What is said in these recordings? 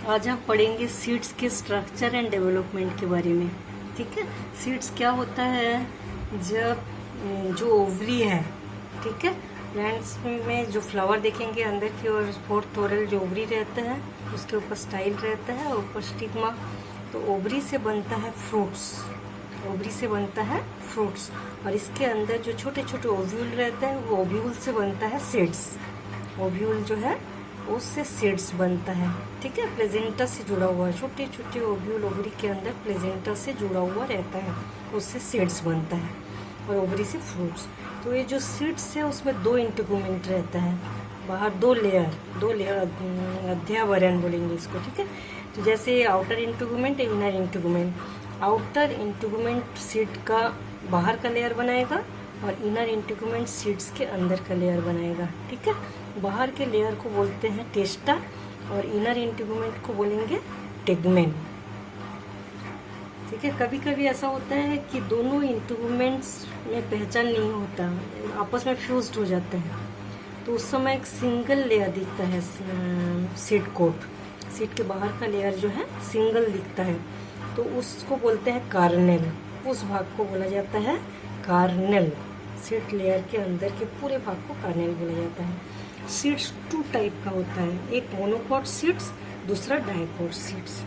आज हम पढ़ेंगे सीड्स के स्ट्रक्चर एंड डेवलपमेंट के बारे में। ठीक है, सीड्स क्या होता है? जब जो ओवरी है, ठीक है, प्लांट्स में जो फ्लावर देखेंगे अंदर की ओर फोर्थ ओरल जो ओवरी रहता है, उसके ऊपर स्टाइल रहता है और ऊपर स्टिग्मा। तो ओवरी से बनता है फ्रूट्स, ओवरी से बनता है फ्रूट्स, और इसके अंदर जो छोटे छोटे ओव्यूल रहते हैं वो ओव्यूल से बनता है सीड्स। ओव्यूल जो है उससे सीड्स बनता है। ठीक है, प्लेजेंटा से जुड़ा हुआ है, छोटे छोटे ओव्यूल ओवरी के अंदर प्लेजेंटा से जुड़ा हुआ रहता है, उससे सीड्स बनता है और ओवरी से फ्रूट्स। तो ये जो सीड्स है उसमें दो इंटीगुमेंट रहता है, बाहर दो लेयर अध्यावरण बोलेंगे इसको। ठीक है, तो जैसे आउटर इंटीगुमेंट इनर इंटीगुमेंट। आउटर इंटीगुमेंट सीड का बाहर का लेयर बनाएगा और इनर इंटीगुमेंट सीड्स के अंदर का लेयर बनाएगा। ठीक है, बाहर के लेयर को बोलते हैं टेस्टा और इनर इंटीगुमेंट को बोलेंगे टेगमेन। ठीक है, कभी कभी ऐसा होता है कि दोनों इंटीगुमेंट्स में पहचान नहीं होता, आपस में फ्यूज्ड हो जाते हैं, तो उस समय एक सिंगल लेयर दिखता है, सीड कोट। सीड के बाहर का लेयर जो है सिंगल दिखता है, तो उसको बोलते हैं कार्नेल। उस भाग को बोला जाता है कार्नेल। सीड लेयर के अंदर के पूरे भाग को कार्नेल बोला जाता है। सीड्स टू टाइप का होता है, एक मोनोकोट सीड्स, दूसरा डाइकोट सीड्स।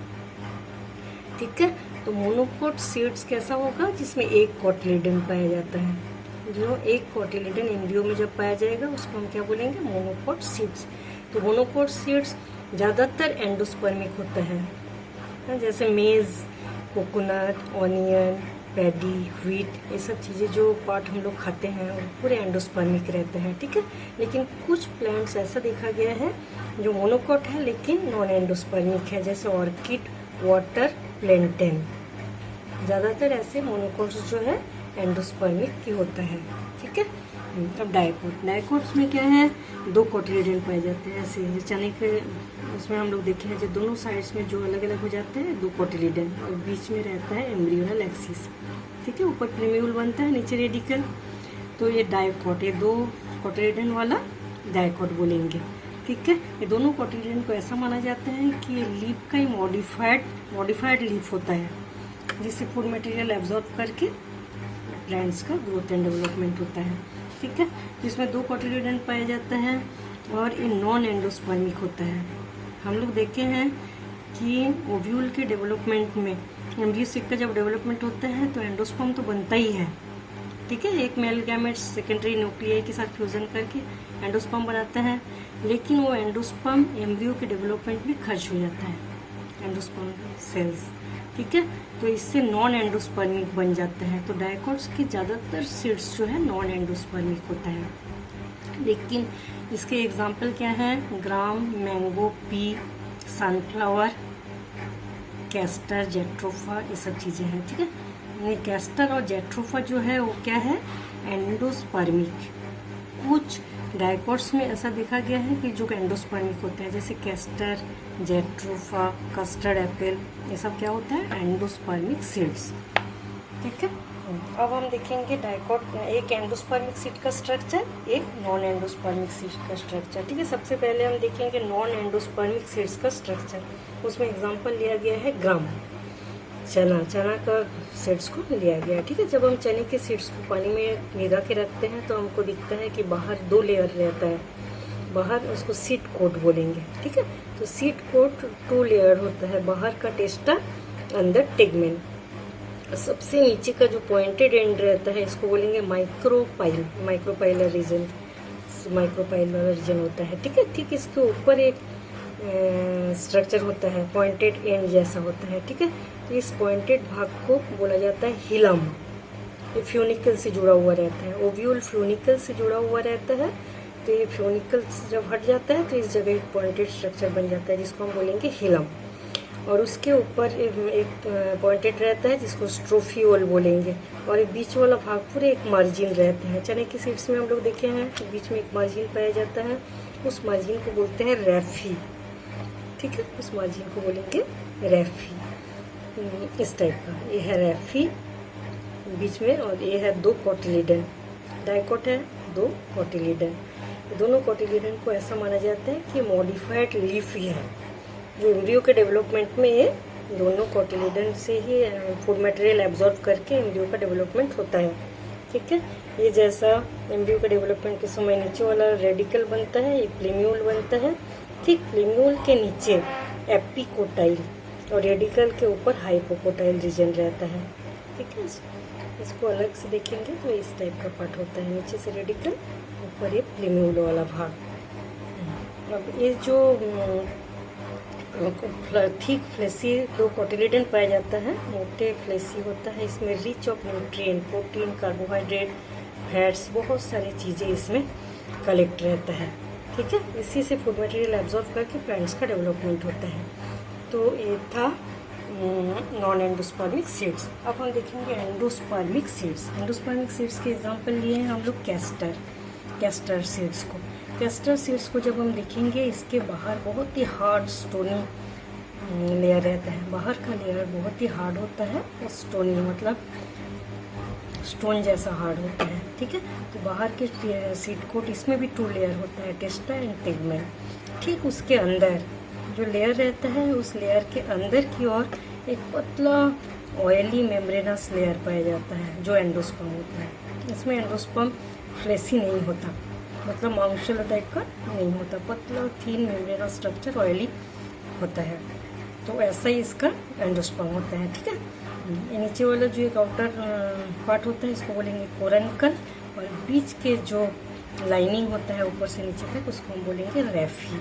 ठीक है, तो मोनोकोट सीड्स कैसा होगा? जिसमें एक कोटिलिडन पाया जाता है। जो एक कोटिलिडन एम्ब्रियो में जब पाया जाएगा उसको हम क्या बोलेंगे? Monocot seeds. तो मोनोकोट सीड्स ज़्यादातर एंडोस्पर्मिक होता है, जैसे मेज, कोकोनट, ऑनियन, पैडी, व्हीट, ये सब चीज़ें जो पार्ट हम लोग खाते हैं वो पूरे एंडोस्पर्मिक रहते हैं। ठीक है, लेकिन कुछ प्लांट्स ऐसा देखा गया है जो मोनोकोट है लेकिन नॉन एंडोस्पर्मिक है, जैसे ऑर्किड, वाटर प्लेंटेन। ज़्यादातर ऐसे मोनोकोट्स जो है एंडोस्पर्मिक की होता है। ठीक है, अब डाइकोट्स में क्या है? दो कोटिलिडन पाए जाते हैं, ऐसे चने के उसमें हम लोग देखे हैं जो दोनों साइड्स में जो अलग अलग हो जाते हैं दो कोटिलिडन, और बीच में रहता है एम्ब्रियोनल एक्सिस। ठीक है, ऊपर प्रीम्यूल बनता है, नीचे रेडिकल। तो ये डाइकोट, ये दो कोटिलिडन वाला डाइकोट बोलेंगे। ठीक है, ये दोनों कोटिलिडन को ऐसा माना जाता है कि ये लीफ का ही मॉडिफाइड लीफ होता है, जिससे फूड मटेरियल एब्जॉर्ब करके प्लांट्स का ग्रोथ एंड डेवलपमेंट होता है। ठीक है, जिसमें दो कोटिलिडन पाया जाता है और ये नॉन एंडोस्पर्मिक होता है। हम लोग देखे हैं कि ओव्यूल के डेवलपमेंट में एम्ब्रियो सेक का जब डेवलपमेंट होता है तो एंडोस्पर्म तो बनता ही है। ठीक है, एक मेल गैमेट्स सेकेंडरी न्यूक्लियाई के साथ फ्यूजन करके एंडोस्पर्म बनाते हैं, लेकिन वो एंडोस्पर्म एम्ब्रियो के डेवलपमेंट में खर्च हो जाता है, एंडोस्पर्म सेल्स। ठीक है, तो इससे नॉन एंडोस्पर्मिक बन जाते हैं। तो डाइकोट्स की ज़्यादातर सीड्स जो है नॉन एंडोस्पर्मिक होता है, लेकिन इसके एग्जाम्पल क्या हैं? Gram, mango, pea, sunflower, castor, jatropha, ये सब चीज़ें हैं। ठीक है, ये कैस्टर और जेट्रोफा जो है वो क्या है? एंडोस्पर्मिक। कुछ डाइकोट्स में ऐसा देखा गया है कि जो एंडोस्पर्मिक होते हैं, जैसे कैस्टर, जेट्रोफा, कस्टर्ड एप्पल, ये सब क्या होता है? Endospermic seeds. ठीक है, अब हम देखेंगे डाइकोट, एक एंडोस्पर्मिक सीड का स्ट्रक्चर, एक नॉन एंडोस्पर्मिक सीड का स्ट्रक्चर। ठीक है, सबसे पहले हम देखेंगे नॉन एंडोस्पर्मिक सीड्स का स्ट्रक्चर। उसमें एग्जांपल लिया गया है ग्राम, चना का सीड्स को लिया गया है। ठीक है, जब हम चने के सीड्स को पानी में भिगा के रखते हैं तो हमको दिखता है कि बाहर दो लेयर रहता है, बाहर उसको सीड कोट बोलेंगे। ठीक है, तो सीड कोट टू लेयर होता है, बाहर का टेस्टा, अंदर टेगमेन। सबसे नीचे का जो पॉइंटेड एंड रहता है इसको बोलेंगे माइक्रोपाइलर रीजन होता है। ठीक है, ठीक इसके ऊपर एक स्ट्रक्चर होता है, पॉइंटेड एंड जैसा होता है। ठीक है, तो इस पॉइंटेड भाग को बोला जाता है हिलम। ये फ्यूनिकल से जुड़ा हुआ रहता है, ओव्यूल फ्यूनिकल से जुड़ा हुआ रहता है। तो ये फ्यूनिकल जब हट जाता है तो इस जगह एक पॉइंटेड स्ट्रक्चर बन जाता है जिसको हम बोलेंगे हिलम, और उसके ऊपर एक पॉइंटेड रहता है जिसको स्ट्रोफियोल बोलेंगे, और एक बीच वाला भाग पूरे एक मार्जिन रहते हैं। चने की सीड्स में हम लोग देखे हैं बीच में एक मार्जिन पाया जाता है, उस मार्जिन को बोलते हैं रैफी। ठीक है, उस मार्जिन को बोलेंगे रैफी। इस टाइप का ये है रैफी बीच में, और ये है दो कोटिलिडन। डाइकोट है, दो कोटिलिडन। दोनों कोटिलिडन को ऐसा माना जाता है कि मॉडिफाइड लीफ ही है, जो एम्ब्रियो के डेवलपमेंट में ये दोनों कोटिलिडन से ही फूड मटेरियल एब्जॉर्ब करके एम्ब्रियो का डेवलपमेंट होता है। ठीक है, ये जैसा एम्ब्रियो का डेवलपमेंट के समय नीचे वाला रेडिकल बनता है, ये प्लेम्यूल बनता है। ठीक, प्लेम्यूल के नीचे एपिकोटाइल और रेडिकल के ऊपर हाइपोकोटाइल रीजन रहता है। ठीक है, इसको अलग से देखेंगे तो इस टाइप का पार्ट होता है, नीचे से रेडिकल, ऊपर ये प्लेम्यूल वाला भाग। अब ये जो थिक फ्लेसी दो कोटिलिडन पाया जाता है, मोटे फ्लेसी होता है, इसमें rich of nutrient, protein, carbohydrate, fats, बहुत सारी चीज़ें इसमें कलेक्ट रहता है। ठीक है, इसी से फूड मटेरियल एब्जॉर्ब करके प्लांट्स का डेवलपमेंट होता है। तो ये था नॉन एंडोस्पर्मिक सीड्स। अब हम देखेंगे एंडोस्पर्मिक सीड्स। एंडोस्पर्मिक सीड्स के एग्जांपल लिए हैं हम लोग कैस्टर सीड्स को। कैस्टर सीड्स को जब हम देखेंगे, इसके बाहर बहुत ही हार्ड स्टोनी लेयर रहता है। बाहर का लेयर बहुत ही हार्ड होता है, स्टोनी मतलब स्टोन जैसा हार्ड होता है। ठीक है, तो बाहर के सीड कोट, इसमें भी 2 लेयर होता है, टेस्टा एंड टिगमेंट। ठीक, उसके अंदर जो लेयर रहता है, उस लेयर के अंदर की ओर एक पतला ऑयली मेम्ब्रेनस लेयर पाया जाता है जो एंडोस्पर्म होता है। इसमें एंडोस्पर्म फ्लेसी नहीं होता, मतलब मांसुला टाइप का नहीं होता, पतला थीन मेम्ब्रेनस स्ट्रक्चर ऑयली होता है। तो ऐसा ही इसका एंडोस्पर्म होता है। ठीक है, ये नीचे वाला जो एक आउटर पार्ट होता है, इसको बोलेंगे कोरनिकल, और बीच के जो लाइनिंग होता है ऊपर से नीचे तक, उसको हम बोलेंगे रेफी।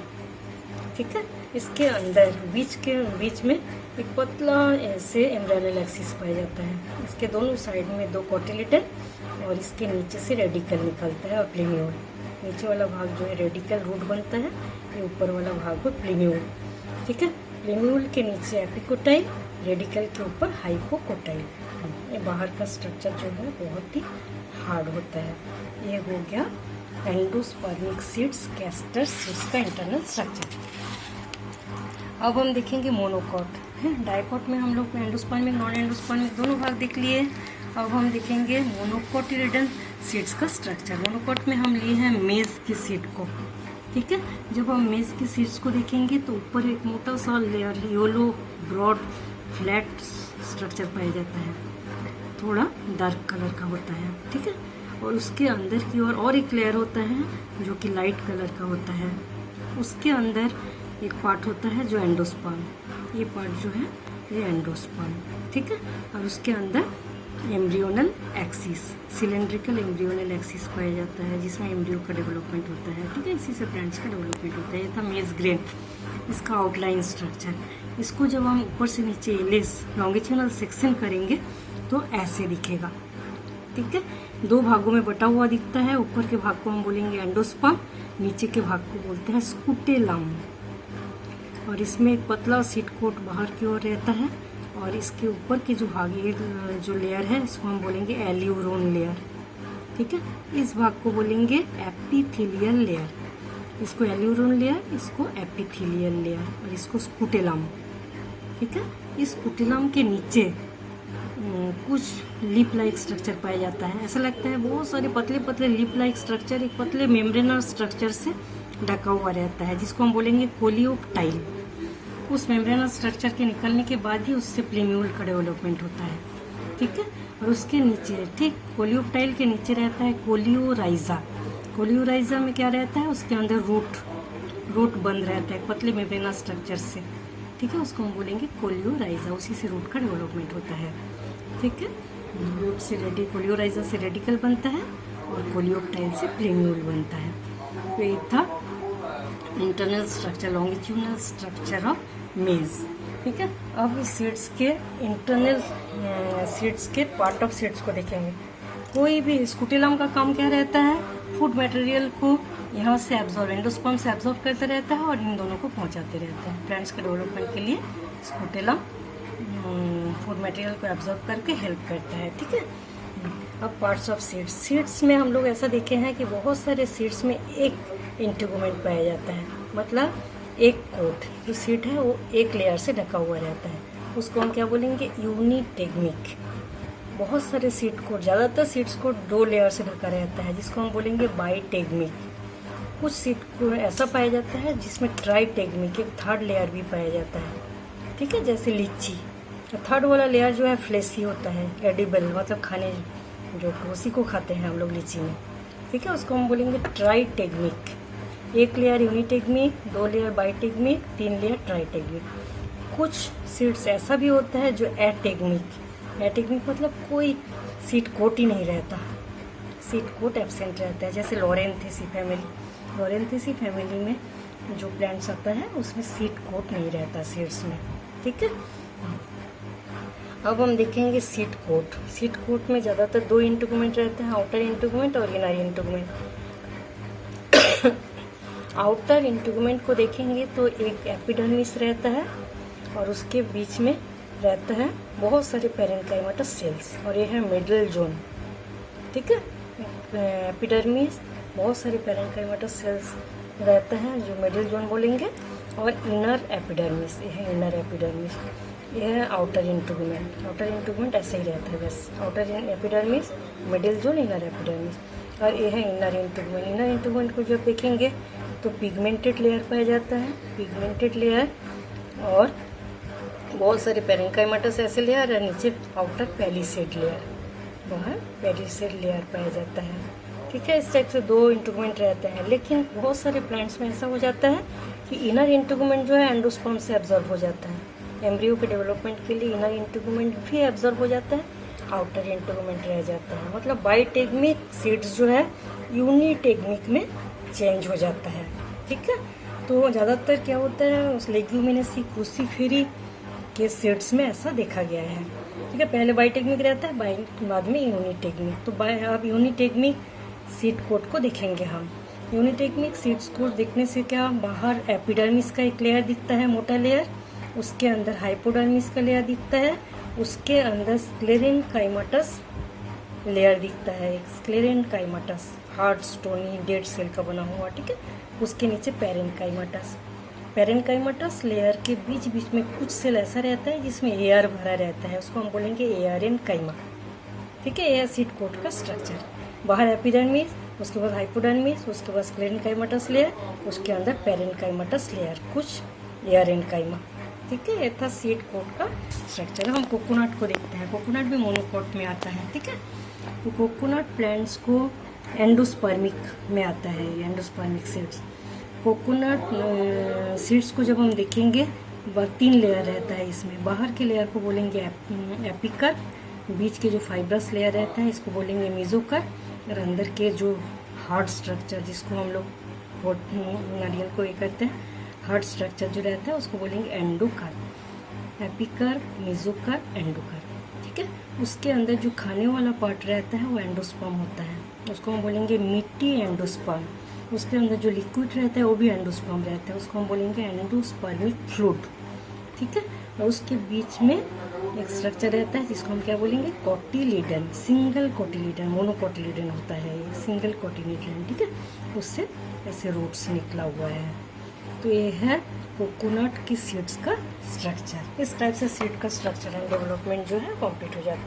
ठीक है, इसके अंदर बीच में एक पतला ऐसे एम्ब्रियोनल एक्सिस पाया जाता है। इसके दोनों साइड में 2 कोटिलिडन और इसके नीचे से रेडिकल निकलता है और प्लेम्यूल। नीचे वाला भाग जो है रेडिकल रूट बनता है, ये ऊपर वाला भाग है प्लेम्यूल। ठीक है, प्लेम्यूल के नीचे एपिकोटाइल, रेडिकल के ऊपर हाइपोकोटाइल। ये बाहर का स्ट्रक्चर जो है बहुत ही हार्ड होता है। ये हो गया एंडोस्पर्मिक सीड्स, कैस्टर सीड्स का इंटरनल स्ट्रक्चर। अब हम देखेंगे मोनोकॉट है। डाइकॉट में हम लोग एंडोस्पर्मिक नॉन एंडोस्पर्मिक दोनों भाग देख लिए। अब हम देखेंगे मोनोकोटिलिडन सीड्स का स्ट्रक्चर। मोनोकॉट में हम लिए हैं मेज की सीड को। ठीक है, जब हम मेज की सीड्स को देखेंगे तो ऊपर एक मोटा सा layer yellow broad flat structure पाया जाता है, थोड़ा डार्क कलर का होता है। ठीक है, और उसके अंदर की ओर और एक लेयर होता है जो कि लाइट कलर का होता है। उसके अंदर एक पार्ट होता है जो एंडोस्पर्म, ये पार्ट जो है ये एंडोस्पर्म। ठीक है, और उसके अंदर embryonal axis, cylindrical embryonal axis पाया जाता है, जिसमें एम्ब्रियो का डेवलपमेंट होता है। ठीक है, इसी से प्लांट्स का डेवलपमेंट होता है। ये था मेज ग्रेन, इसका आउटलाइन स्ट्रक्चर। इसको जब हम ऊपर से नीचे एलिस लॉन्गिट्यूडनल सेक्शन करेंगे तो ऐसे दिखेगा। ठीक है, 2 भागों में बटा हुआ दिखता है। ऊपर के भाग को हम बोलेंगे एंडोस्पर्म, नीचे के भाग को बोलते हैं स्कूटेलम। और इसमें एक पतला सीड कोट बाहर की ओर रहता है, और इसके ऊपर की जो भाग जो लेयर है, इसको हम बोलेंगे एल्यूरोन लेयर। ठीक है, इस भाग को बोलेंगे एपिथेलियल लेयर। इसको एल्यूरोन लेयर, इसको एपिथेलियल लेयर, और इसको स्कूटेलम। ठीक है, इस स्कूटेलम के नीचे कुछ लिप लाइक स्ट्रक्चर पाया जाता है। ऐसा लगता है बहुत सारे पतले पतले लिप लाइक स्ट्रक्चर एक पतले मेम्ब्रेनल स्ट्रक्चर से ढका हुआ रहता है, जिसको हम बोलेंगे कोलियोप्टाइल। उस मेम्ब्रेनल स्ट्रक्चर के निकलने के बाद ही उससे प्लेम्यूल का डेवलपमेंट होता है। ठीक है, और उसके नीचे, ठीक, कोलियोप्टाइल के नीचे रहता है कोलियोराइजा। कोलियोराइजा में क्या रहता है, उसके अंदर रूट बंद रहता है पतले मेम्ब्रेनल स्ट्रक्चर से। ठीक है, उसको हम बोलेंगे कोलियोराइजा, उसी से रूट का डेवलपमेंट होता है। ठीक है, रूट से कोलियोराइजा से रेडिकल बनता है और कोलियोप्टाइल से प्लेम्यूल बनता है। तो ये था internal structure, longitudinal structure of मेज। ठीक है, अब इस सीड्स के इंटरनल सीड्स के पार्ट ऑफ सीड्स को देखेंगे। कोई भी स्कूटेलम का काम क्या रहता है, फूड मटेरियल को यहाँ से एब्जॉर्ब, एंडोस्पर्म से एब्जॉर्ब करते रहता है और इन दोनों को पहुँचाते रहता है। प्लांट्स के डेवलपमेंट के लिए स्कूटेलम फूड मटेरियल को एब्जॉर्ब करके हेल्प करता है। ठीक है, अब पार्ट्स ऑफ सीड्स। सीड्स में हम लोग ऐसा देखे हैं कि बहुत सारे सीड्स में एक इंटीगुमेंट पाया जाता है, मतलब एक कोट जो सीड है वो एक लेयर से ढका हुआ रहता है, उसको हम क्या बोलेंगे, यूनिटेगमिक। बहुत सारे सीड कोट, ज़्यादातर सीड्स को 2 लेयर से ढका रहता है, जिसको हम बोलेंगे बाईटेगमिक। कुछ सीड ऐसा पाया जाता है जिसमें ट्राइटेगमिक एक थर्ड लेयर भी पाया जाता है, ठीक है, जैसे लीची। थर्ड वाला लेयर जो है फ्लेशी होता है, एडिबल मतलब खाने जो उसी को खाते हैं हम लोग लीची में, ठीक है, उसको हम बोलेंगे ट्राइटेगमिक। एक लेयर यूनिटेगमिक, 2 लेयर बाइटेगमिक, 3 लेयर ट्राइटेगमिक। कुछ सीड्स ऐसा भी होता है जो एटेगमिक। एटेगमिक मतलब कोई सीड कोट ही नहीं रहता, सीड कोट एब्सेंट रहता है, जैसे लोरेंथेसी फैमिली। लोरेंथेसी फैमिली में जो प्लांट्स आता है उसमें सीड कोट नहीं रहता सीड्स में, ठीक है। अब हम देखेंगे सीड कोट। सीड कोट में ज़्यादातर 2 इंटीगुमेंट रहते हैं, आउटर इंटीगुमेंट और इनर इंटीगुमेंट। आउटर इंटीगुमेंट को देखेंगे तो एक एपिडर्मिस रहता है और उसके बीच में रहता है बहुत सारे पेरेन्काइमेटस सेल्स, और ये है मिडल जोन, ठीक है। एपिडर्मिस बहुत सारे पेरेन्काइमेटस सेल्स रहता है जो मिडल जोन बोलेंगे, और इनर एपिडर्मिस, ये है इनर एपिडर्मिस। ये है आउटर इंटीगुमेंट। आउटर इंटीगुमेंट ऐसे ही रहता है बस, outer epidermis, middle zone, inner epidermis, और ये है इनर इंटीगुमेंट। इनर इंटीगुमेंट को जब देखेंगे तो पिगमेंटेड लेयर पाया जाता है, पिगमेंटेड लेयर, और बहुत सारे पेरेन्काइमेटस ऐसे लेयर, और नीचे आउटर पेलिसेड लेयर, बाहर पेलिसेड लेयर पाया जाता है, ठीक है। इस टाइप से 2 इंटीगुमेंट रहते हैं। लेकिन बहुत सारे प्लांट्स में ऐसा हो जाता है कि इनर इंटीगुमेंट जो है एंडोस्पर्म से एब्जॉर्ब हो जाता है। एम्ब्रियो के डेवलपमेंट के लिए इनर इंटीगुमेंट भी एब्जॉर्ब हो जाता है, आउटर इंटीगुमेंट रह जाता है। मतलब बाइटेगमिक सीड्स जो है यूनिटेगमिक में चेंज हो जाता है, ठीक है। तो ज़्यादातर क्या होता है उस लेग्यूमिनेसी क्रूसीफेरी के सीड्स में ऐसा देखा गया है, ठीक है। पहले बाइटेगमिक रहता है, बाद में यूनिटेगमिक। तो अब यूनिटेगमिक सीड कोट को देखेंगे हम। यूनिटेगमिक सीड्स कोट देखने से क्या, बाहर एपिडर्मिस का एक लेयर दिखता है, मोटा लेयर, उसके अंदर हाइपोडर्मिस का लेयर दिखता है, उसके अंदर स्क्लेरेनकाइमेटस लेयर दिखता है, एक स्क्लेरेनकाइमेटस हार्ड स्टोनी डेड सेल का बना हुआ, ठीक है। उसके नीचे पेरेन्काइमेटस। पेरेन्काइमेटस लेयर के बीच बीच में कुछ सेल ऐसा रहता है जिसमें एयर भरा रहता है, उसको हम बोलेंगे एयरेनकाइमा, ठीक है। यह सीड कोट का स्ट्रक्चर। बाहर एपिडर्मिस, उसके बाद हाइपोडर्मिस, उसके बाद स्क्लेरेनकाइमेटस लेयर, उसके अंदर पेरेन्काइमेटस लेयर, कुछ एयरेनकाइमा, ठीक है। ये था सीड कोट का स्ट्रक्चर। हम कोकोनट को देखते हैं। कोकोनट भी मोनोकोट में आता है, ठीक है। तो कोकोनट प्लांट्स को एंडोस्पर्मिक में आता है, एंडोस्पर्मिक सीड्स। कोकोनट सीड्स को जब हम देखेंगे 3 लेयर रहता है इसमें। बाहर के लेयर को बोलेंगे एपिकर, बीच के जो फाइब्रस लेयर रहता है इसको बोलेंगे मेसोकर, और अंदर के जो हार्ड स्ट्रक्चर जिसको हम लोग नारियल को ये करते हैं, हार्ड स्ट्रक्चर जो रहता है उसको बोलेंगे एंडोकर। एपिकर, मेसोकर, एंडोकर, ठीक है। उसके अंदर जो खाने वाला पार्ट रहता है वो एंडोस्पर्म होता है, उसको हम बोलेंगे मिट्टी एंडोस्पर्म। उसके अंदर जो लिक्विड रहता है वो भी एंडोस्पर्म रहता है, उसको हम बोलेंगे एंडोस्पर्मिक फ्लूइड, ठीक है। और उसके बीच में एक स्ट्रक्चर रहता है जिसको हम क्या बोलेंगे, कोटिलीडन। सिंगल कोटिलीडन, मोनोकोटिलीडन होता है ये, सिंगल कोटिलीडन, ठीक है। उससे ऐसे रूट्स निकला हुआ है। तो ये है कोकोनट की सीड्स का स्ट्रक्चर। इस टाइप से सीड का स्ट्रक्चर एंड डेवलपमेंट जो है कंप्लीट हो जाता है।